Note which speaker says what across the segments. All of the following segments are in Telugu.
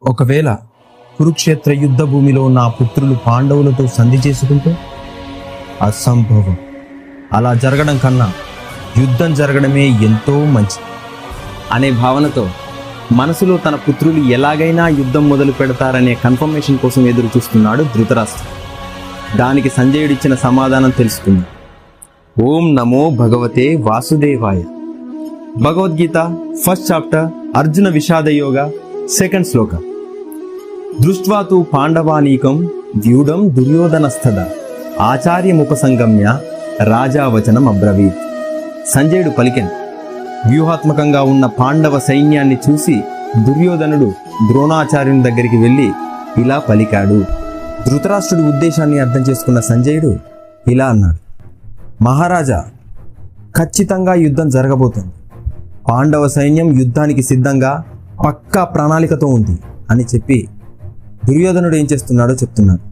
Speaker 1: ఒకవేళ కురుక్షేత్ర యుద్ధ భూమిలో నా పుత్రులు పాండవులతో సంధి చేసుకుంటే అసంభవం. అలా జరగడం కన్నా యుద్ధం జరగడమే ఎంతో మంచిది అనే భావనతో మనసులో తన పుత్రులు ఎలాగైనా యుద్ధం మొదలు పెడతారనే కన్ఫర్మేషన్ కోసం ఎదురు చూస్తున్నాడు ధృతరాష్ట్రుడు. దానికి సంజయుడిచ్చిన సమాధానం తెలుసుకుంది. ఓం నమో భగవతే వాసుదేవాయ. భగవద్గీత ఫస్ట్ చాప్టర్ అర్జున విషాద యోగ సెకండ్ శ్లోక. దృష్ట్వా తు పాండవానీకం వ్యూఢం దుర్యోధనస్తద ఆచార్యముపసంగమ్య రాజావచనం అబ్రవీత్. సంజయుడు పలికెను. వ్యూహాత్మకంగా ఉన్న పాండవ సైన్యాన్ని చూసి దుర్యోధనుడు ద్రోణాచార్యుని దగ్గరికి వెళ్ళి ఇలా పలికాడు. ధృతరాష్ట్రుడి ఉద్దేశాన్ని అర్థం చేసుకున్న సంజయుడు ఇలా అన్నాడు. మహారాజా, ఖచ్చితంగా యుద్ధం జరగబోతుంది. పాండవ సైన్యం యుద్ధానికి సిద్ధంగా పక్కా ప్రణాళికతో ఉంది అని చెప్పి దుర్యోధనుడు ఏం చేస్తున్నాడో చెప్తున్నాడు.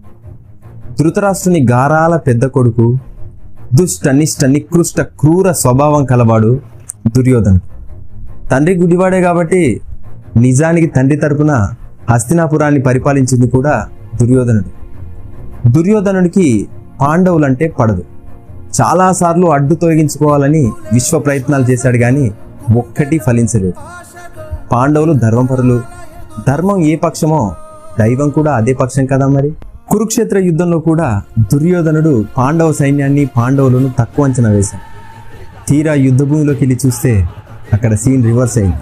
Speaker 1: ధృతరాష్ట్రుని గారాల పెద్ద కొడుకు, దుష్ట నిష్ట నికృష్ట క్రూర స్వభావం కలవాడు దుర్యోధనుడు. తండ్రి గుడివాడే కాబట్టి నిజానికి తండ్రి తరపున హస్తినాపురాన్ని పరిపాలించింది కూడా దుర్యోధనుడు. దుర్యోధనుడికి పాండవులంటే పడదు. చాలాసార్లు అడ్డు తొలగించుకోవాలని విశ్వ ప్రయత్నాలు చేశాడు, కానీ ఒక్కటి ఫలించలేదు. పాండవులు ధర్మపరులు. ధర్మం ఏ పక్షమో దైవం కూడా అదే పక్షం కదా మరి. కురుక్షేత్ర యుద్ధంలో కూడా దుర్యోధనుడు పాండవ సైన్యాన్ని, పాండవులను తక్కువ అంచనా వేశాడు. తీరా యుద్ధభూమిలోకి వెళ్ళి చూస్తే అక్కడ సీన్ రివర్స్ అయింది.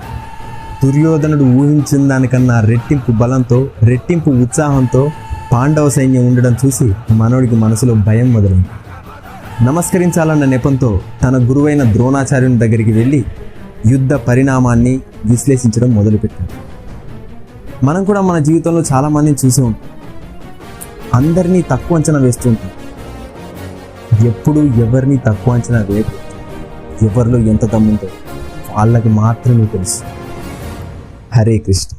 Speaker 1: దుర్యోధనుడు ఊహించిన దానికన్నా రెట్టింపు బలంతో, రెట్టింపు ఉత్సాహంతో పాండవ సైన్యం ఉండడం చూసి మనోడికి మనసులో భయం మొదలైంది. నమస్కరించాలన్న నెపంతో తన గురువైన ద్రోణాచార్యుని దగ్గరికి వెళ్ళి యుద్ధ పరిణామాన్ని విశ్లేషించడం మొదలుపెట్టాడు. మనం కూడా మన జీవితంలో చాలామందిని చూసి ఉంటాం. అందరినీ తక్కువ అంచనా వేస్తూ ఉంటాం. ఎప్పుడు ఎవరిని తక్కువ అంచనా వేయకూడదు. ఎవరిలో ఎంత దమ్ముందో వాళ్ళకి మాత్రమే తెలుసు. హరే కృష్ణ.